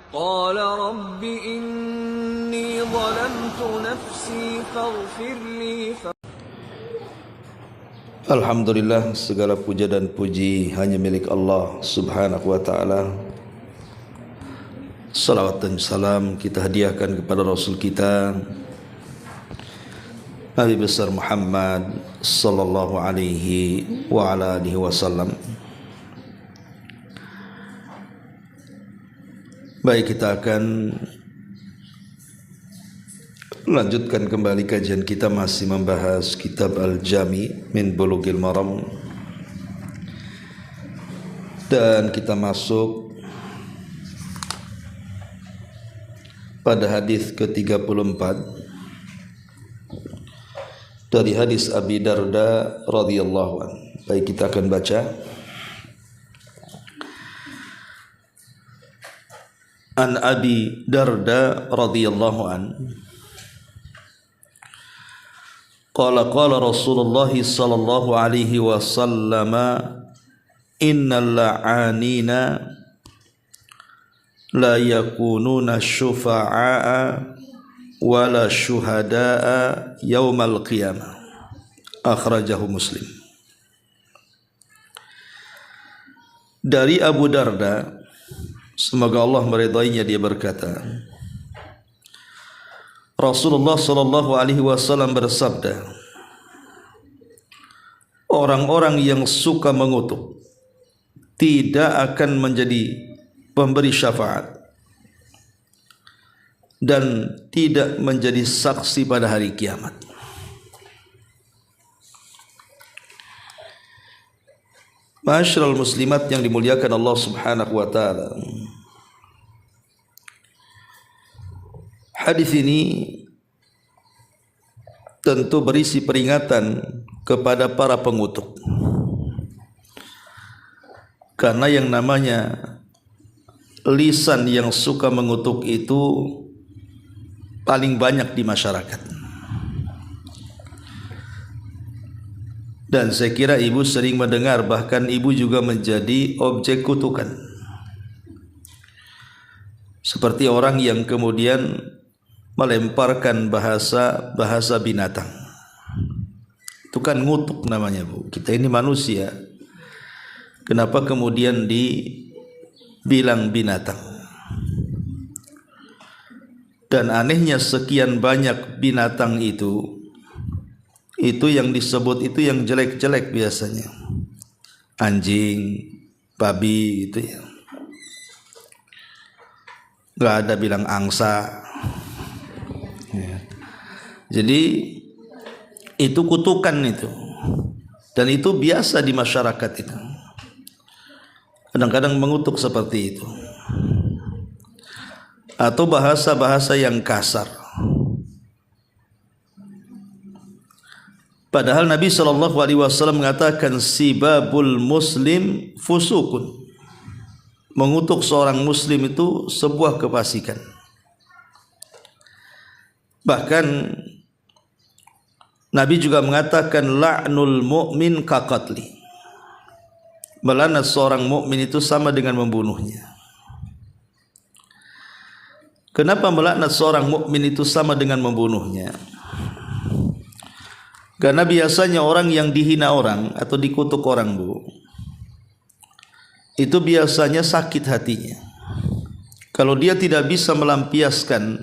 قال رب إني ظلمت نفسي فاغفر لي. Alhamdulillah, segala puja dan puji hanya milik Allah subhanahu wa ta'ala. Salawat dan salam kita hadiahkan kepada Rasul kita Nabi besar Muhammad sallallahu alaihi wa ala alihi wasallam. Baik, kita akan lanjutkan kembali kajian kita, masih membahas kitab Al-Jami min Bulughil Maram, dan kita masuk pada hadis ke-34 dari hadis Abi Darda radhiyallahu anhu. Baik, kita akan baca. An Abi Darda radhiyallahu anhu qala qala Rasulullah sallallahu alaihi wasallam innal la'anina la yakununa syufa'a wala syuhada'a yaumal qiyamah. Akhrajahu Muslim. Dari Abu Darda, semoga Allah meridainya, dia berkata, Rasulullah sallallahu alaihi wasallam bersabda, orang-orang yang suka mengutuk tidak akan menjadi pemberi syafaat dan tidak menjadi saksi pada hari kiamat. Ma'asyiral muslimat yang dimuliakan Allah subhanahu wa ta'ala, hadis ini tentu berisi peringatan kepada para pengutuk, karena yang namanya lisan yang suka mengutuk itu paling banyak di masyarakat. Dan saya kira ibu sering mendengar, bahkan ibu juga menjadi objek kutukan, seperti orang yang kemudian melemparkan bahasa binatang. Itu kan ngutuk namanya, Bu. Kita ini manusia, kenapa kemudian dibilang binatang? Dan anehnya sekian banyak binatang itu yang disebut itu yang jelek-jelek biasanya. Anjing, babi itu ya. Gak ada bilang angsa. Jadi itu kutukan itu, dan itu biasa di masyarakat itu. Kadang-kadang mengutuk seperti itu, atau bahasa-bahasa yang kasar. Padahal Nabi SAW mengatakan sibabul muslim fusukun, mengutuk seorang muslim itu sebuah kefasikan. Bahkan Nabi juga mengatakan la'nul mu'min kaqatli, melaknat seorang mukmin itu sama dengan membunuhnya. Kenapa melaknat seorang mukmin itu sama dengan membunuhnya? Karena biasanya orang yang dihina orang atau dikutuk orang, Bu, itu biasanya sakit hatinya. Kalau dia tidak bisa melampiaskan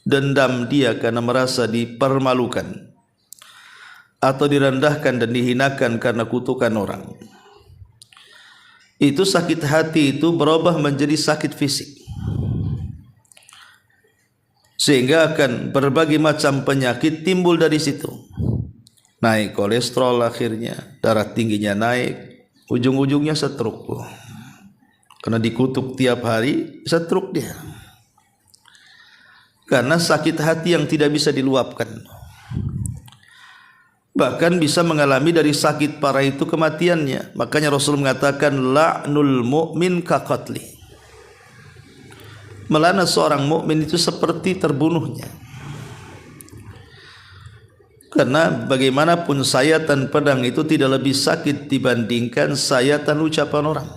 dendam dia karena merasa dipermalukan atau direndahkan dan dihinakan karena kutukan orang, itu sakit hati itu berubah menjadi sakit fisik, sehingga akan berbagai macam penyakit timbul dari situ. Naik kolesterol, akhirnya darah tingginya naik, ujung-ujungnya stroke, karena dikutuk tiap hari stroke dia, karena sakit hati yang tidak bisa diluapkan. Bahkan bisa mengalami dari sakit parah itu kematiannya. Makanya Rasul mengatakan la'nul mu'min kaqatli, melaknat seorang mukmin itu seperti terbunuhnya. Karena bagaimanapun sayatan pedang itu tidak lebih sakit dibandingkan sayatan ucapan orang.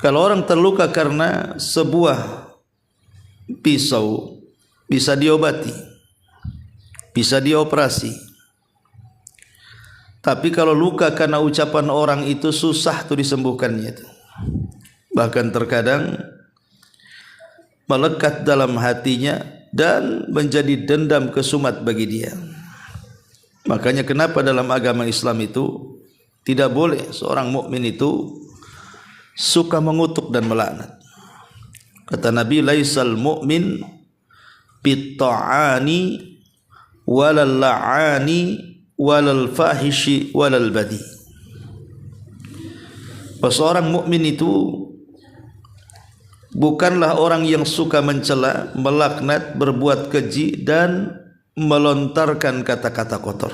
Kalau orang terluka karena sebuah pisau, bisa diobati, bisa dioperasi. Tapi kalau luka karena ucapan orang itu susah tuh disembuhkannya itu. Bahkan terkadang melekat dalam hatinya dan menjadi dendam kesumat bagi dia. Makanya kenapa dalam agama Islam itu tidak boleh seorang mukmin itu suka mengutuk dan melaknat. Kata Nabi, laisal mu'min bitta'ani walal la'ani walal fahishi walal badi. Seorang mukmin itu bukanlah orang yang suka mencela, melaknat, berbuat keji dan melontarkan kata-kata kotor.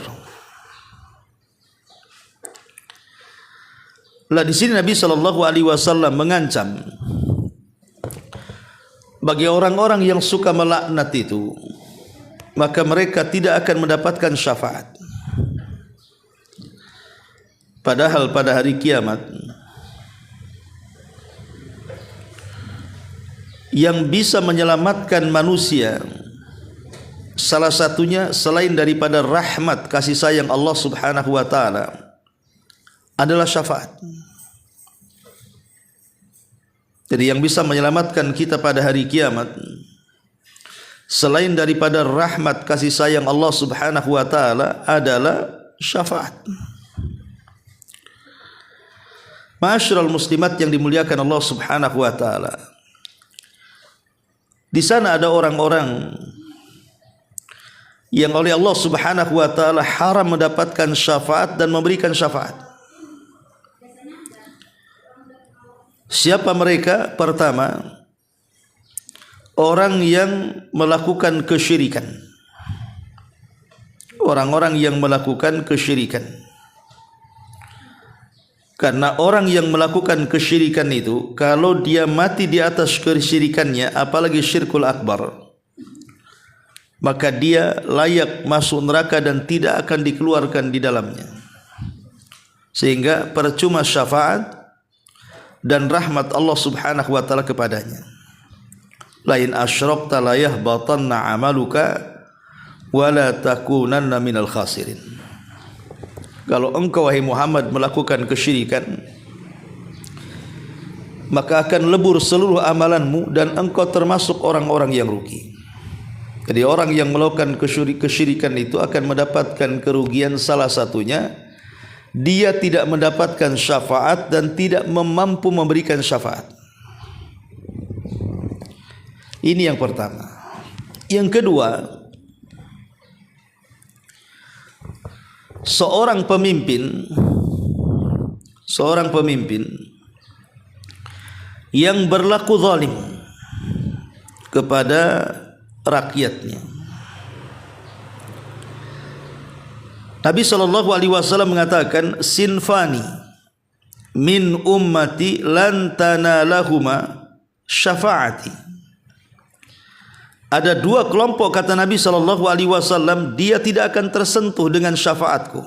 Lah di sini Nabi SAW mengancam bagi orang-orang yang suka melaknat itu, maka mereka tidak akan mendapatkan syafaat. Padahal pada hari kiamat yang bisa menyelamatkan manusia, salah satunya selain daripada rahmat kasih sayang Allah Subhanahu wa taala adalah syafaat. Jadi yang bisa menyelamatkan kita pada hari kiamat selain daripada rahmat kasih sayang Allah Subhanahu wa taala adalah syafaat. Ma'asyiral muslimat yang dimuliakan Allah Subhanahu wa taala. Di sana ada orang-orang yang oleh Allah Subhanahu wa taala haram mendapatkan syafaat dan memberikan syafaat. Siapa mereka? Pertama, orang yang melakukan kesyirikan. Orang-orang yang melakukan kesyirikan. Karena orang yang melakukan kesyirikan itu, kalau dia mati di atas kesyirikannya, apalagi syirkul akbar, maka dia layak masuk neraka dan tidak akan dikeluarkan di dalamnya. Sehingga percuma syafaat dan rahmat Allah Subhanahu wa taala kepadanya. Lain asyrakta la yahbatanna amaluka wa la takunanna minal khasirin. Kalau engkau wahai Muhammad melakukan kesyirikan, maka akan lebur seluruh amalanmu dan engkau termasuk orang-orang yang rugi. Jadi orang yang melakukan kesyirikan itu akan mendapatkan kerugian, salah satunya dia tidak mendapatkan syafaat dan tidak mampu memberikan syafaat. Ini yang pertama. Yang kedua, seorang pemimpin yang berlaku zalim kepada rakyatnya. Nabi SAW mengatakan, sinfani min ummati lan tanalahuma syafaati. Ada dua kelompok, kata Nabi SAW, dia tidak akan tersentuh dengan syafaatku.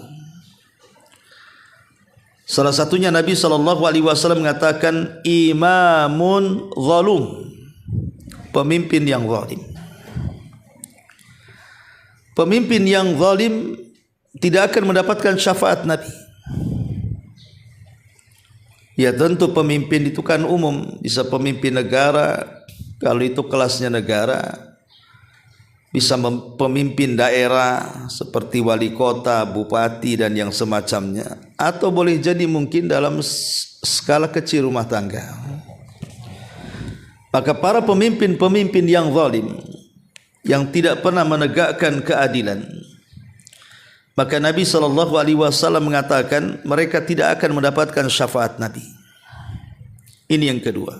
Salah satunya Nabi SAW mengatakan, imamun zalum, pemimpin yang zalim. Pemimpin yang zalim tidak akan mendapatkan syafaat Nabi. Ya tentu pemimpin itu kan umum, bisa pemimpin negara, kalau itu kelasnya negara, bisa pemimpin daerah seperti wali kota, bupati dan yang semacamnya, atau boleh jadi mungkin dalam skala kecil rumah tangga. Maka para pemimpin-pemimpin yang zalim, yang tidak pernah menegakkan keadilan, maka Nabi SAW mengatakan mereka tidak akan mendapatkan syafaat Nabi. Ini yang kedua.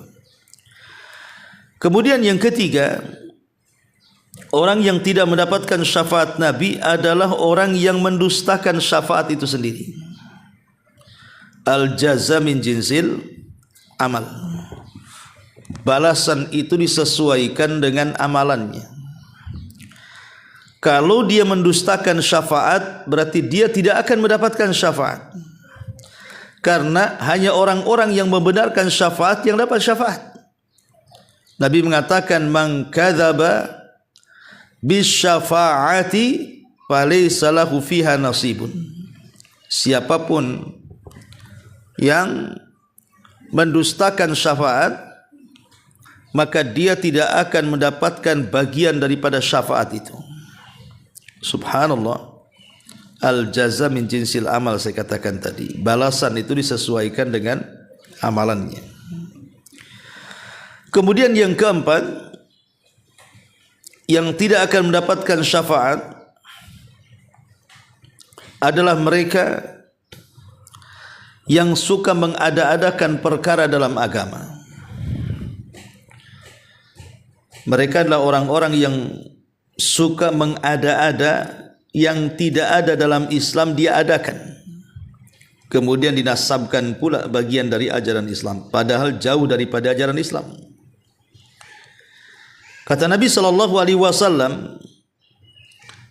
Kemudian yang ketiga, orang yang tidak mendapatkan syafaat Nabi adalah orang yang mendustakan syafaat itu sendiri. Al-jaza min jinsil amal. Balasan itu disesuaikan dengan amalannya. Kalau dia mendustakan syafaat, berarti dia tidak akan mendapatkan syafaat. karena hanya orang-orang yang membenarkan syafaat yang dapat syafaat. Nabi mengatakan, man kadzaba bisyafaati falaysa lahu fiha nasibun. Siapapun yang mendustakan syafaat, maka dia tidak akan mendapatkan bagian daripada syafaat itu. Subhanallah. Al-jaza min jinsil amal, saya katakan tadi. Balasan itu disesuaikan dengan amalannya. Kemudian yang keempat, yang tidak akan mendapatkan syafaat adalah mereka yang suka mengada-adakan perkara dalam agama. Mereka adalah orang-orang yang suka mengada-ada yang tidak ada dalam Islam, dia adakan. Kemudian dinasabkan pula bagian dari ajaran Islam, padahal jauh daripada ajaran Islam. Kata Nabi SAW,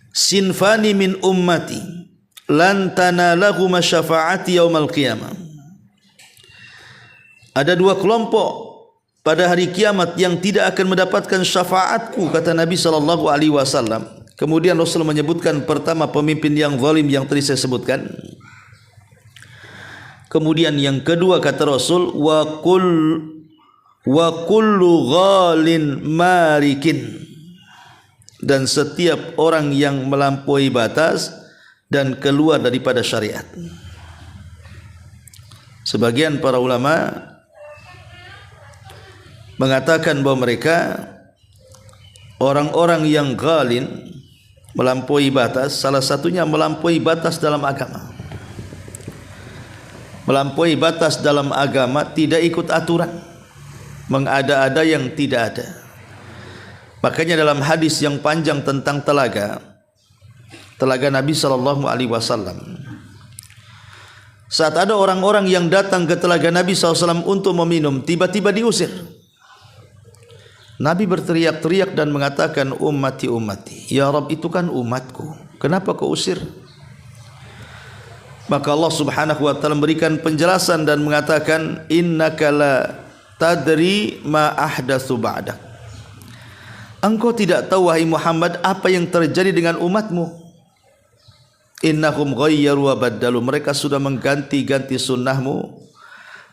sinfani min ummati lan tanalahuma syafaati yaumal qiyamah. Ada dua kelompok pada hari kiamat yang tidak akan mendapatkan syafaatku, kata Nabi SAW. Kemudian Rasul menyebutkan pertama pemimpin yang zalim yang tadi saya sebutkan. Kemudian yang kedua kata Rasul, wa kullu ghalin marikin, dan setiap orang yang melampaui batas dan keluar daripada syariat. Sebagian para ulama mengatakan bahawa mereka orang-orang yang ghalin, melampaui batas, salah satunya melampaui batas dalam agama. Melampaui batas dalam agama, tidak ikut aturan, mengada-ada yang tidak ada. Makanya dalam hadis yang panjang tentang telaga Nabi SAW, saat ada orang-orang yang datang ke telaga Nabi SAW untuk meminum, tiba-tiba diusir. Nabi berteriak-teriak dan mengatakan, ummati ummati, ya Rabb, itu kan umatku, kenapa kau usir? Maka Allah Subhanahu wa taala memberikan penjelasan dan mengatakan, innaka la tadri ma ahdatsu ba'dak. Engkau tidak tahu wahai Muhammad apa yang terjadi dengan umatmu. Innahum ghayyaru wa baddalu, mereka sudah mengganti-ganti sunnahmu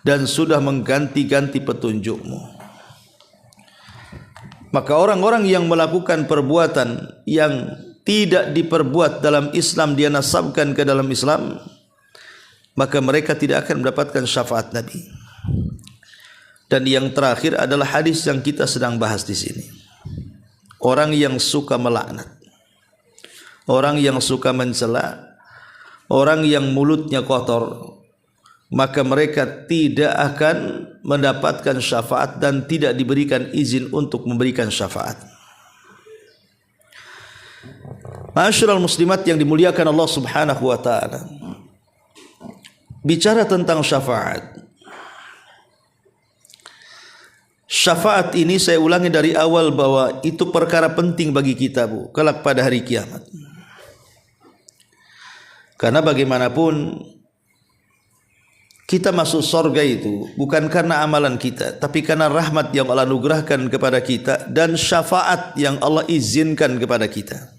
dan sudah mengganti-ganti petunjukmu. Maka orang-orang yang melakukan perbuatan yang tidak diperbuat dalam Islam, dia nasabkan ke dalam Islam, maka mereka tidak akan mendapatkan syafaat Nabi. Dan yang terakhir adalah hadis yang kita sedang bahas di sini. Orang yang suka melaknat, orang yang suka mencela, orang yang mulutnya kotor, maka mereka tidak akan mendapatkan syafaat dan tidak diberikan izin untuk memberikan syafaat. Ma'asyiral muslimat yang dimuliakan Allah Subhanahu wa taala. Bicara tentang syafaat. Syafaat ini saya ulangi dari awal bahwa itu perkara penting bagi kita, Bu, kelak pada hari kiamat. Karena bagaimanapun kita masuk surga itu bukan karena amalan kita, tapi karena rahmat yang Allah anugerahkan kepada kita dan syafaat yang Allah izinkan kepada kita.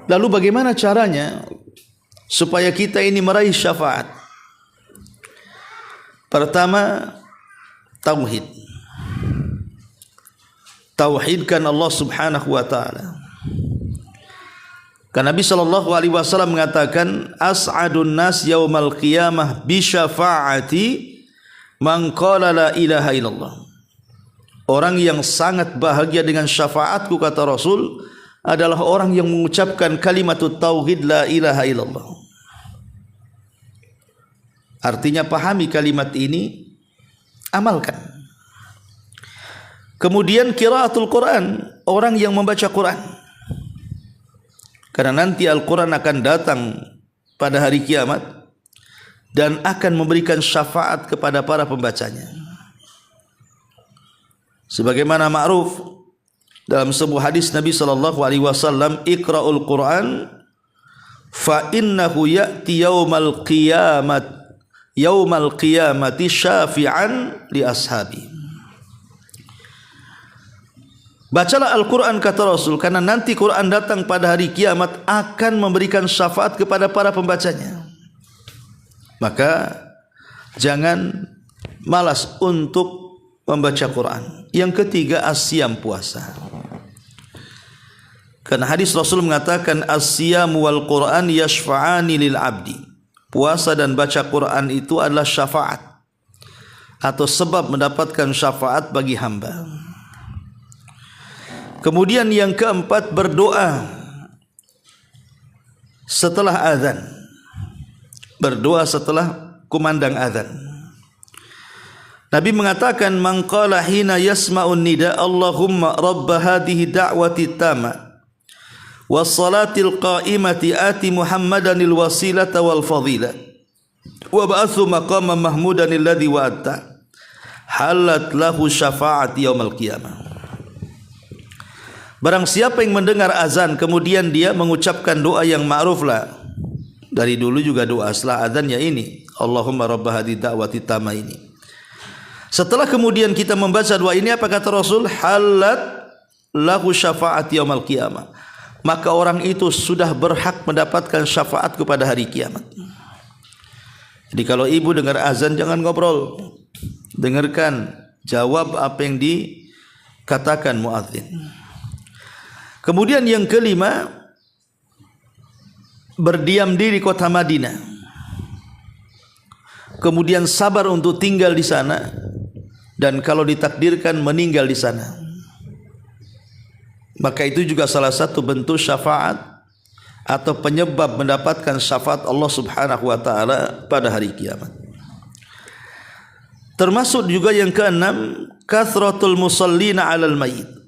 Lalu bagaimana caranya supaya kita ini meraih syafaat? Pertama, tauhid. Tauhidkan Allah Subhanahu wa taala. Karena Nabi SAW mengatakan, as'adun nas yaumal qiyamah bi syafaati man qala la ilaha illallah. Orang yang sangat bahagia dengan syafaatku, kata Rasul, adalah orang yang mengucapkan kalimatut tauhid la ilaha illallah. Artinya pahami kalimat ini, amalkan. Kemudian qiraatul Quran, orang yang membaca Quran. Karena nanti Al-Quran akan datang pada hari kiamat dan akan memberikan syafaat kepada para pembacanya. Sebagaimana ma'ruf dalam sebuah hadis Nabi SAW, iqra'ul Quran fa innahu ya'ti yaumal qiyamati syafi'an li ashabi. Bacalah Al-Quran kata Rasul, karena nanti Quran datang pada hari kiamat akan memberikan syafaat kepada para pembacanya. Maka jangan malas untuk membaca Quran. Yang ketiga, as-siyam, puasa. Karena hadis Rasul mengatakan as-siyam wal Quran yashfa'ani lil abdi. Puasa dan baca Quran itu adalah syafaat atau sebab mendapatkan syafaat bagi hamba. Kemudian yang keempat, berdoa setelah azan. Berdoa setelah kumandang azan. Nabi mengatakan, man qala hina yasma'un nida Allahumma rabb hadhihi da'wati tamma was salatil qa'imati ati Muhammadanil wasilata wal fadila wa ba'athu maqaman mahmudan alladhi wa'atta halat lahu syafa'at yaumil qiyamah. Barang siapa yang mendengar azan kemudian dia mengucapkan doa yang ma'ruf lah. Dari dulu juga doa setelah azannya ini, Allahumma rabb hadhihi da'wati tamma ini. Setelah kemudian kita membaca doa ini, apa kata Rasul? Halat lahu syafa'at yaumil qiyamah. Maka orang itu sudah berhak mendapatkan syafaat kepada hari kiamat. Jadi kalau ibu dengar azan jangan ngobrol. Dengarkan, jawab apa yang dikatakan muadzin. Kemudian yang kelima, berdiam diri kota Madinah. Kemudian sabar untuk tinggal di sana dan kalau ditakdirkan meninggal di sana. Maka itu juga salah satu bentuk syafaat atau penyebab mendapatkan syafaat Allah Subhanahu wa taala pada hari kiamat. Termasuk juga yang keenam, kathratul musallina 'alal mayyit.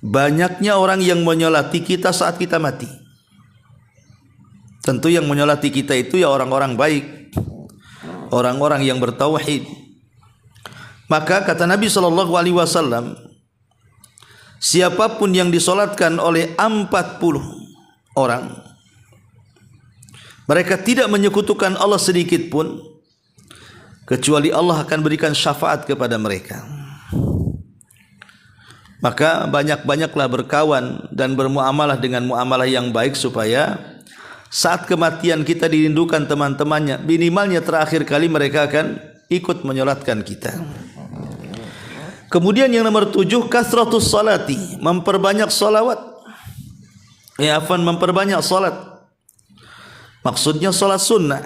Banyaknya orang yang menyolati kita saat kita mati. Tentu yang menyolati kita itu ya orang-orang baik, orang-orang yang bertauhid. Maka kata Nabi SAW, siapapun yang disolatkan oleh 40 orang, mereka tidak menyekutukan Allah sedikit pun, kecuali Allah akan berikan syafaat kepada mereka. Maka banyak-banyaklah berkawan dan bermuamalah dengan muamalah yang baik supaya saat kematian kita dirindukan teman-temannya, minimalnya terakhir kali mereka akan ikut menyolatkan kita. Kemudian yang nomor 7, kasratus salati, memperbanyak salawat. Memperbanyak salat. Maksudnya salat sunnah.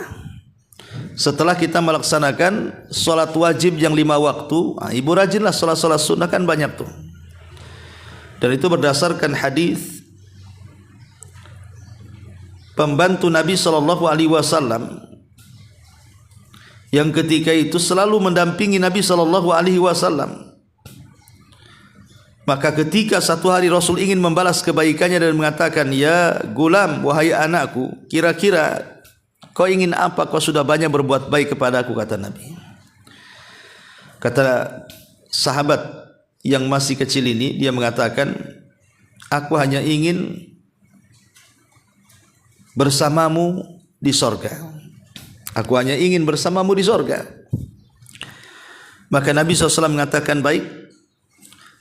Setelah kita melaksanakan salat wajib yang 5 waktu, ibu rajinlah salat-salat sunnah, kan banyak tuh. Dan itu berdasarkan hadis pembantu Nabi SAW yang ketika itu selalu mendampingi Nabi SAW. Maka ketika satu hari Rasul ingin membalas kebaikannya dan mengatakan, ya gulam, wahai anakku, kira-kira kau ingin apa? Kau sudah banyak berbuat baik kepada aku, kata Nabi. Kata sahabat yang masih kecil ini, dia mengatakan, aku hanya ingin bersamamu di sorga. Aku hanya ingin bersamamu di sorga. Maka Nabi SAW mengatakan, baik,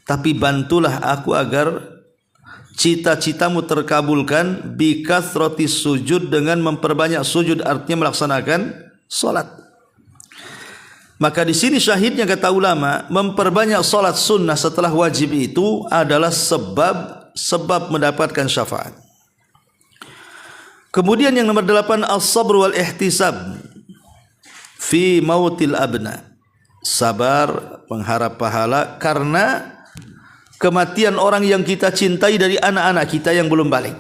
tapi bantulah aku agar cita-citamu terkabulkan bi kathrati sujud, dengan memperbanyak sujud, artinya melaksanakan salat. Maka di sini syahidnya kata ulama, memperbanyak salat sunnah setelah wajib itu adalah sebab mendapatkan syafaat. Kemudian yang nomor 8, as-sabr wal ihtisab fi mautil abna. Sabar, mengharap pahala karena kematian orang yang kita cintai dari anak-anak kita yang belum balik.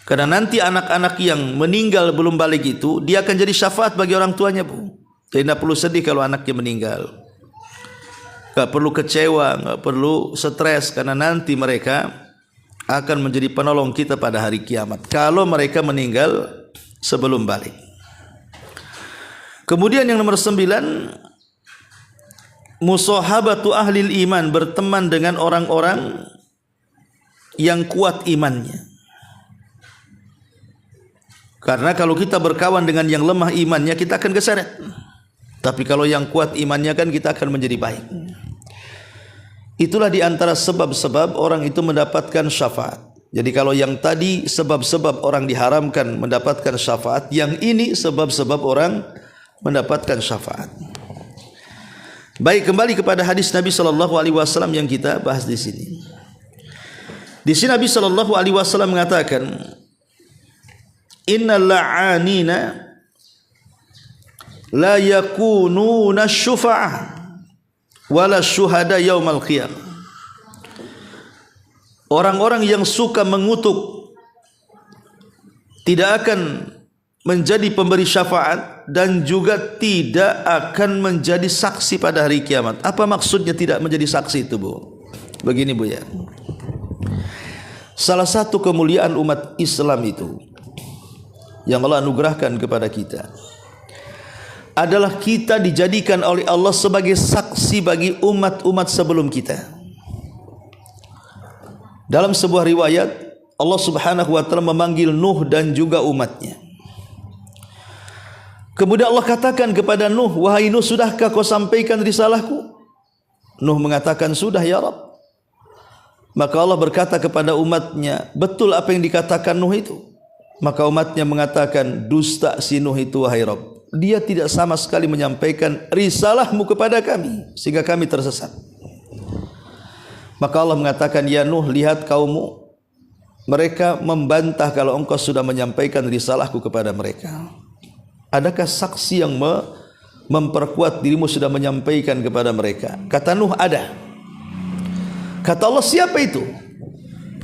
Karena nanti anak-anak yang meninggal belum balik itu, dia akan jadi syafaat bagi orang tuanya, Bu. Jadi tidak perlu sedih kalau anaknya meninggal. Tidak perlu kecewa, tidak perlu stres, karena nanti mereka akan menjadi penolong kita pada hari kiamat kalau mereka meninggal sebelum balik. Kemudian yang nomor 9, musahabatu ahlil iman, berteman dengan orang-orang yang kuat imannya. Karena kalau kita berkawan dengan yang lemah imannya, kita akan keseret. Tapi kalau yang kuat imannya kan kita akan menjadi baik. Itulah di antara sebab-sebab orang itu mendapatkan syafaat. Jadi kalau yang tadi sebab-sebab orang diharamkan mendapatkan syafaat, yang ini sebab-sebab orang mendapatkan syafaat. Baik, kembali kepada hadis Nabi SAW yang kita bahas di sini. Di sini Nabi SAW mengatakan, Innal la'anina la yakununa syufa'ah wala syuhada yaumal qiyamah. Orang-orang yang suka mengutuk tidak akan menjadi pemberi syafaat dan juga tidak akan menjadi saksi pada hari kiamat. Apa maksudnya tidak menjadi saksi itu, Bu? Begini, Bu, ya. Salah satu kemuliaan umat Islam itu yang Allah anugerahkan kepada kita adalah kita dijadikan oleh Allah sebagai saksi bagi umat-umat sebelum kita. Dalam sebuah riwayat, Allah Subhanahu wa taala memanggil Nuh dan juga umatnya. Kemudian Allah katakan kepada Nuh, "Wahai Nuh, sudahkah kau sampaikan risalahku?" Nuh mengatakan, "Sudah ya Rabb." Maka Allah berkata kepada umatnya, "Betul apa yang dikatakan Nuh itu?" Maka umatnya mengatakan, "Dusta si Nuh itu, wahai Rabb. Dia tidak sama sekali menyampaikan risalahmu kepada kami, sehingga kami tersesat." Maka Allah mengatakan, "Ya Nuh, lihat kaummu, mereka membantah kalau engkau sudah menyampaikan risalahku kepada mereka. Adakah saksi yang memperkuat dirimu sudah menyampaikan kepada mereka?" Kata Nuh, "Ada." Kata Allah, "Siapa itu?"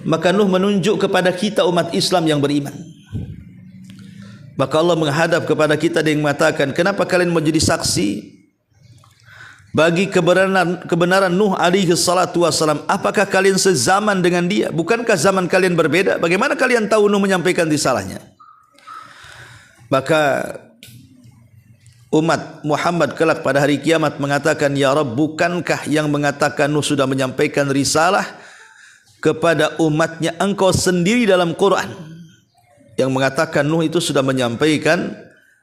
Maka Nuh menunjuk kepada kita umat Islam yang beriman. Maka Allah menghadap kepada kita dan mengatakan, "Kenapa kalian menjadi saksi bagi kebenaran Nuh alaihi salatu wassalam? Apakah kalian sezaman dengan dia? Bukankah zaman kalian berbeda? Bagaimana kalian tahu Nuh menyampaikan risalahnya?" Maka umat Muhammad kelak pada hari kiamat mengatakan, "Ya Rabb, bukankah yang mengatakan Nuh sudah menyampaikan risalah kepada umatnya engkau sendiri dalam Quran yang mengatakan Nuh itu sudah menyampaikan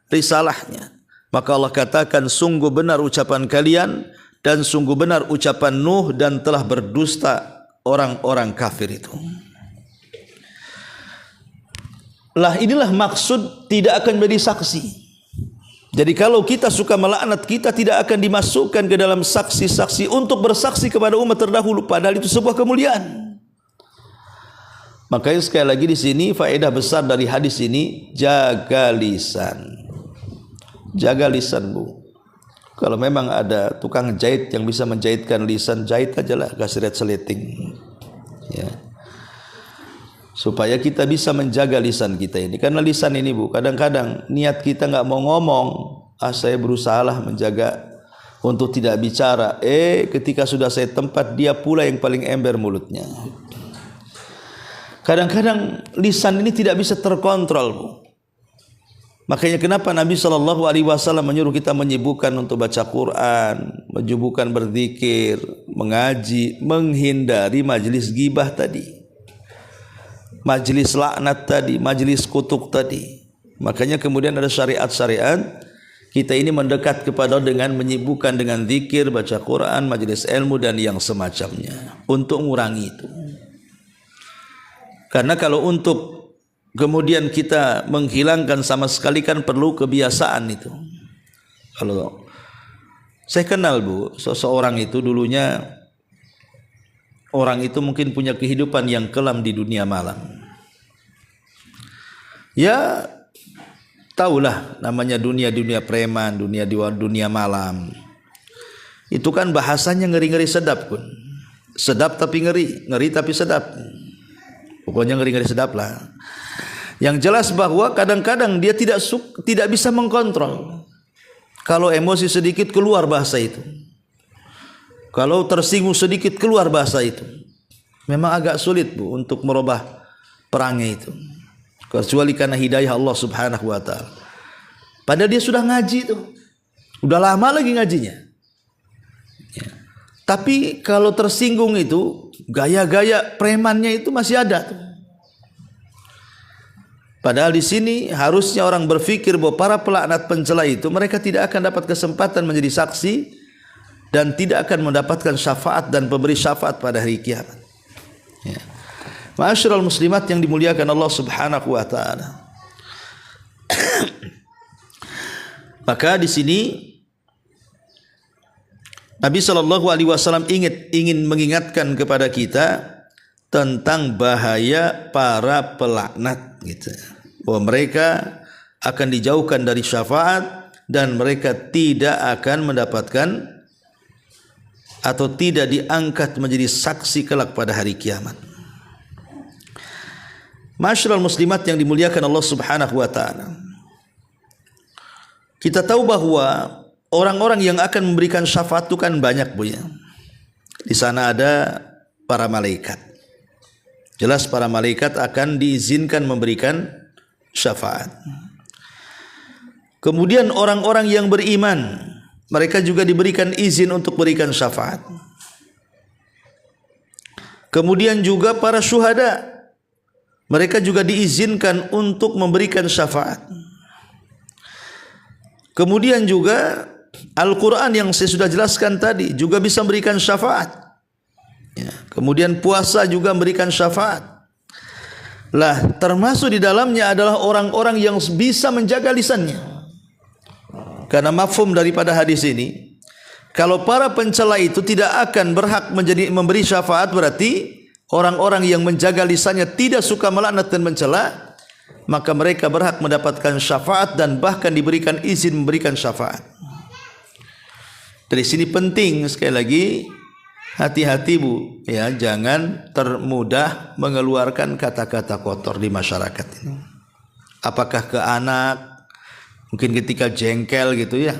risalahnya?" Maka Allah katakan, "Sungguh benar ucapan kalian dan sungguh benar ucapan Nuh, dan telah berdusta orang-orang kafir itu." Lah, inilah maksud tidak akan menjadi saksi. Jadi kalau kita suka melaknat, kita tidak akan dimasukkan ke dalam saksi-saksi untuk bersaksi kepada umat terdahulu, padahal itu sebuah kemuliaan. Makanya sekali lagi di sini faedah besar dari hadis ini, jaga lisan. Jaga lisan, Bu. Kalau memang ada tukang jahit yang bisa menjahitkan lisan, jahit aja lah, kasih resleting. Ya. Supaya kita bisa menjaga lisan kita ini. Karena lisan ini, Bu, kadang-kadang niat kita nggak mau ngomong, saya berusaha lah menjaga untuk tidak bicara. Ketika sudah saya tempat, dia pula yang paling ember mulutnya. Kadang-kadang lisan ini tidak bisa terkontrol, Bu. Makanya kenapa Nabi SAW menyuruh kita menyibukkan untuk baca Quran, menyibukkan berzikir, mengaji, menghindari majelis gibah tadi, majelis laknat tadi, majelis kutuk tadi. Makanya kemudian ada syariat-syariat kita ini mendekat kepada dengan menyibukkan dengan zikir, baca Quran, majelis ilmu dan yang semacamnya untuk mengurangi itu. Karena kalau untuk kemudian kita menghilangkan sama sekali kan perlu kebiasaan itu. Kalau saya kenal, Bu, seseorang itu dulunya orang itu mungkin punya kehidupan yang kelam di dunia malam. Ya, tahulah namanya dunia preman, dunia malam. Itu kan bahasanya ngeri-ngeri sedap, pun. Sedap tapi ngeri, ngeri tapi sedap. Pokoknya ngeri-ngeri sedap lah. Yang jelas bahwa kadang-kadang dia tidak bisa mengkontrol. Kalau emosi sedikit keluar bahasa itu. Kalau tersinggung sedikit keluar bahasa itu. Memang agak sulit, Bu, untuk merubah perangai itu. Kecuali karena hidayah Allah Subhanahu wa taala. Padahal dia sudah ngaji itu. Udah lama lagi ngajinya. Ya. Tapi kalau tersinggung itu, gaya-gaya premannya itu masih ada tuh. Padahal di sini harusnya orang berpikir bahwa para pelaknat pencela itu mereka tidak akan dapat kesempatan menjadi saksi dan tidak akan mendapatkan syafaat dan pemberi syafaat pada hari kiamat. Ya. Ma'asyiral muslimat yang dimuliakan Allah Subhanahu wa taala. Maka di sini Nabi sallallahu alaihi wasallam ingin mengingatkan kepada kita tentang bahaya para pelaknat gitu. Bahwa mereka akan dijauhkan dari syafaat dan mereka tidak akan mendapatkan atau tidak diangkat menjadi saksi kelak pada hari kiamat. Ma'asyiral muslimat yang dimuliakan Allah Subhanahu wa taala. Kita tahu bahwa orang-orang yang akan memberikan syafaat itu kan banyak, Bu ya. Di sana ada para malaikat. Jelas para malaikat akan diizinkan memberikan syafaat. Kemudian orang-orang yang beriman, mereka juga diberikan izin untuk berikan syafaat. Kemudian juga para syuhada, mereka juga diizinkan untuk memberikan syafaat. Kemudian juga Al-Quran yang saya sudah jelaskan tadi juga bisa memberikan syafaat. Ya, kemudian puasa juga memberikan syafaat. Lah, termasuk di dalamnya adalah orang-orang yang bisa menjaga lisannya. Karena mafhum daripada hadis ini, kalau para pencela itu tidak akan berhak memberi syafaat, berarti orang-orang yang menjaga lisannya tidak suka melaknat dan mencela, maka mereka berhak mendapatkan syafaat dan bahkan diberikan izin memberikan syafaat. Dari sini penting sekali lagi, hati-hati Bu ya, jangan termudah mengeluarkan kata-kata kotor di masyarakat ini. Apakah ke anak, mungkin ketika jengkel gitu ya.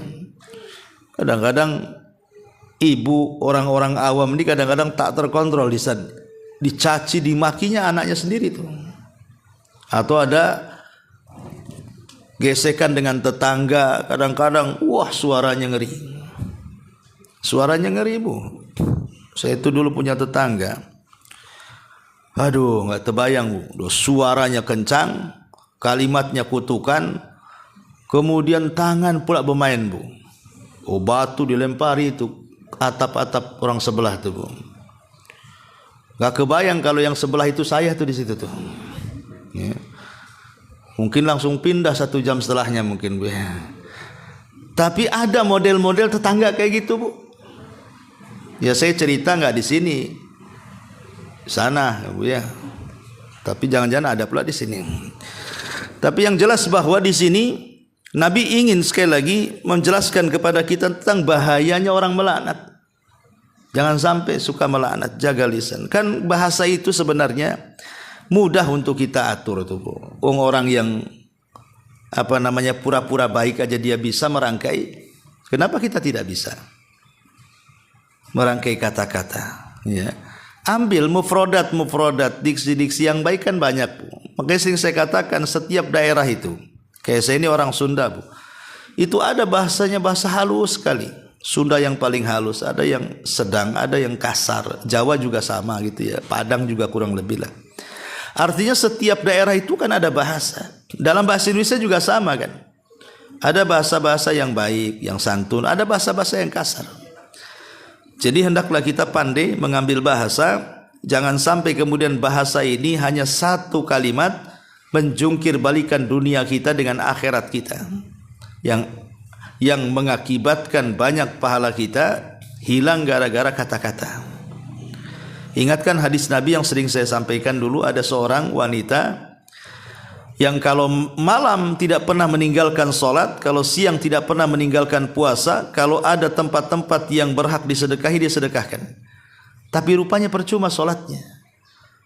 Kadang-kadang ibu, orang-orang awam ini kadang-kadang tak terkontrol dicaci, dimakinya anaknya sendiri tuh. Atau ada gesekan dengan tetangga, kadang-kadang wah suaranya ngeri. Suaranya ngeri Bu. Saya itu dulu punya tetangga. Aduh, nggak terbayang Bu. Suaranya kencang, kalimatnya kutukan, kemudian tangan pula bermain Bu. Oh, batu dilempari itu atap-atap orang sebelah tuh Bu. Nggak kebayang kalau yang sebelah itu saya tuh di situ tuh. Ya. Mungkin langsung pindah 1 jam setelahnya mungkin Bu. Tapi ada model-model tetangga kayak gitu Bu. Ya saya cerita nggak di sini, sana Bu ya. Tapi jangan-jangan ada pula di sini. Tapi yang jelas bahwa di sini Nabi ingin sekali lagi menjelaskan kepada kita tentang bahayanya orang melaknat. Jangan sampai suka melaknat, jaga lisan. Kan bahasa itu sebenarnya mudah untuk kita atur tuh Bu. Orang yang pura-pura baik aja dia bisa merangkai. Kenapa kita tidak bisa merangkai kata-kata? Ya. Ambil mufrodat, diksi-diksi yang baik kan banyak Bu. Makanya sering saya katakan setiap daerah itu, kayak saya ini orang Sunda Bu, itu ada bahasanya, bahasa halus sekali. Sunda yang paling halus, ada yang sedang, ada yang kasar. Jawa juga sama gitu ya, Padang juga kurang lebih lah. Artinya setiap daerah itu kan ada bahasa. Dalam bahasa Indonesia juga sama kan. Ada bahasa-bahasa yang baik, yang santun, ada bahasa-bahasa yang kasar. Jadi hendaklah kita pandai mengambil bahasa. Jangan sampai kemudian bahasa ini hanya satu kalimat menjungkir balikan dunia kita dengan akhirat kita, yang mengakibatkan banyak pahala kita hilang gara-gara kata-kata. Ingatkan hadis Nabi yang sering saya sampaikan dulu. Ada seorang wanita yang kalau malam tidak pernah meninggalkan sholat, kalau siang tidak pernah meninggalkan puasa, kalau ada tempat-tempat yang berhak disedekahi dia sedekahkan. Tapi rupanya percuma sholatnya,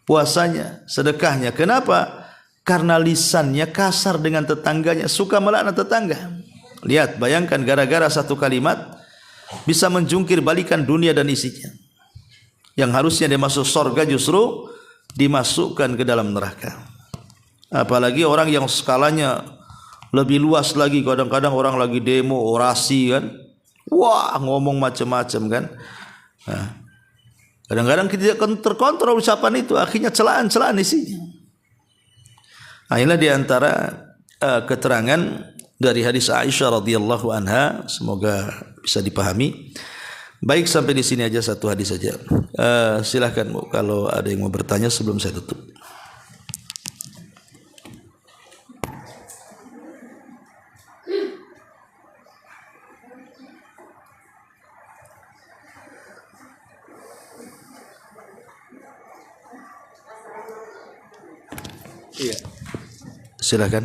puasanya, sedekahnya. Kenapa? Karena lisannya kasar dengan tetangganya, suka melaknat tetangga. Lihat, bayangkan gara-gara satu kalimat bisa menjungkir balikan dunia dan isinya. Yang harusnya dia masuk surga justru dimasukkan ke dalam neraka. Apalagi orang yang skalanya lebih luas lagi, kadang-kadang orang lagi demo, orasi kan, wah ngomong macam-macam kan. Nah, kadang-kadang kita tidak terkontrol ucapan itu, akhirnya celaan-celaan isinya. Inilah diantara keterangan dari hadis Aisyah radhiyallahu anha, semoga bisa dipahami. Baik, sampai di sini aja, satu hadis saja. Silahkan Bu, kalau ada yang mau bertanya sebelum saya tutup. Iya. Silakan.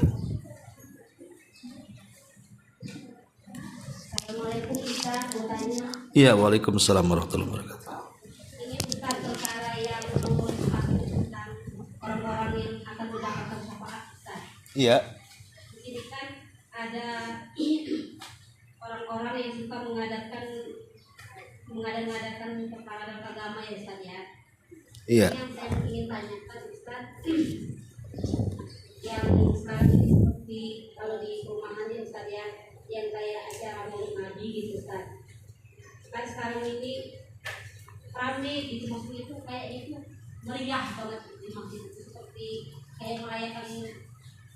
Assalamualaikum Ustaz, mau tanya. Iya, waalaikumsalam warahmatullahi wabarakatuh. Ini Ustaz perkara yang tentang orang-orang yang akan mendapatkan syafaat Ustaz. Iya. Ini kan ada orang-orang yang suka mengadakan perkara dalam agama ya Ustaz ya. Iya. Yang saya ingin tanyakan Ustaz, yang sekarang ini seperti kalau di perumahan ya Ustaz ya, yang kayak acara Maulid Nabi gitu Ustaz. Kan sekarang ini rame di masjid itu kayak itu meriah banget di masjid itu, seperti kayak merayakan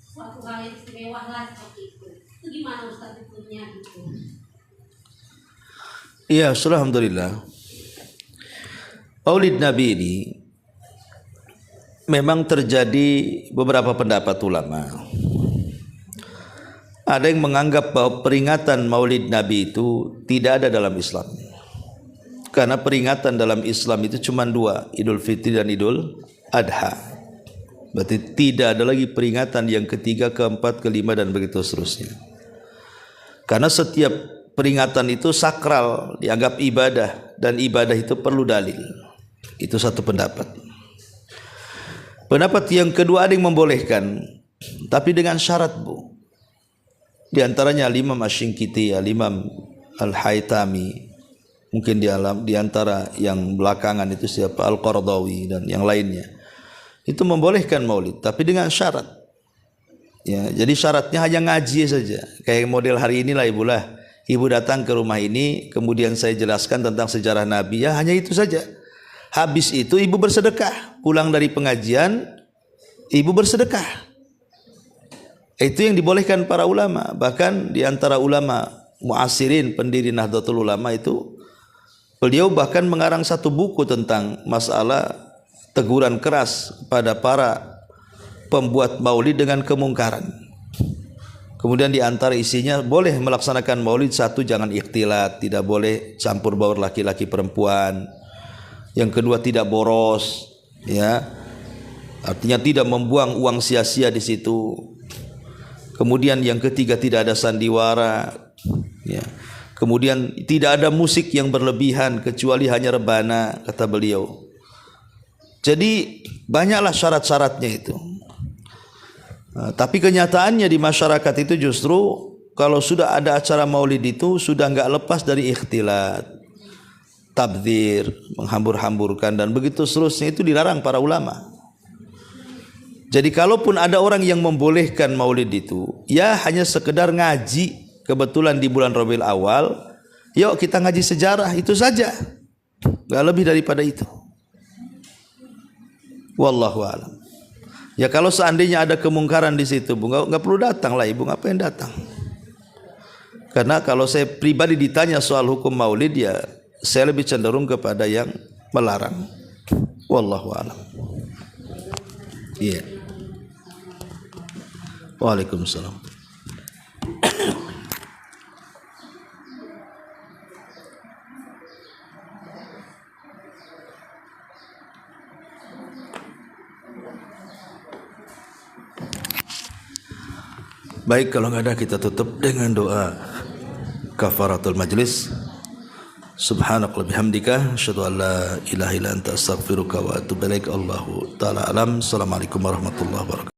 suatu hal yang istimewa lah seperti itu. Itu gimana Ustaz hukumnya gitu? Iya, alhamdulillah. Maulid Nabi ini memang terjadi beberapa pendapat ulama. Ada yang menganggap bahwa peringatan Maulid Nabi itu tidak ada dalam Islam. Karena peringatan dalam Islam itu cuma dua, Idul Fitri dan Idul Adha. Berarti tidak ada lagi peringatan yang ketiga, keempat, kelima dan begitu seterusnya. Karena setiap peringatan itu sakral, dianggap ibadah, dan ibadah itu perlu dalil. Itu satu pendapat. Pendapat yang kedua, ada yang membolehkan, tapi dengan syarat Bu. Di antaranya Al-Imam Asy-Syinkiti, Al-Imam Al-Haytami, mungkin di antara yang belakangan itu siapa, Al-Qaradawi dan yang lainnya. Itu membolehkan maulid, tapi dengan syarat. Ya, jadi syaratnya hanya ngaji saja. Kayak model hari inilah Ibu lah. Ibu datang ke rumah ini, kemudian saya jelaskan tentang sejarah Nabi, ya hanya itu saja. Habis itu Ibu bersedekah. Pulang dari pengajian, Ibu bersedekah. Itu yang dibolehkan para ulama. Bahkan di antara ulama muasirin, pendiri Nahdlatul Ulama itu, beliau bahkan mengarang satu buku tentang masalah teguran keras pada para pembuat maulid dengan kemungkaran. Kemudian di antara isinya, boleh melaksanakan maulid, satu, jangan ikhtilat, tidak boleh campur baur laki-laki perempuan. Yang kedua, tidak boros, ya, artinya tidak membuang uang sia-sia di situ. Kemudian yang ketiga, tidak ada sandiwara, ya. Kemudian tidak ada musik yang berlebihan kecuali hanya rebana, kata beliau. Jadi banyaklah syarat-syaratnya itu. Nah, tapi kenyataannya di masyarakat itu justru kalau sudah ada acara maulid itu sudah enggak lepas dari ikhtilat, tabdzir, menghambur-hamburkan dan begitu seterusnya, itu dilarang para ulama. Jadi kalaupun ada orang yang membolehkan maulid itu, ya hanya sekedar ngaji, kebetulan di bulan Rabiul Awal, yuk kita ngaji sejarah, itu saja. Enggak lebih daripada itu. Wallahu a'lam. Ya kalau seandainya ada kemungkaran di situ, Bu, enggak perlu datang lah Ibu, ngapain datang? Karena kalau saya pribadi ditanya soal hukum maulid, ya saya lebih cenderung kepada yang melarang. Wallahu a'lam. Iya. Yeah. Waalaikumsalam. Baik, kalau nggak ada kita tutup dengan doa kafaratul majlis. Subhanakallahumma bihamdika asyhadu an la ilaha illa anta astaghfiruka wa atubu ilaik. Allahu taala alam. Assalamualaikum warahmatullahi wabarakatuh.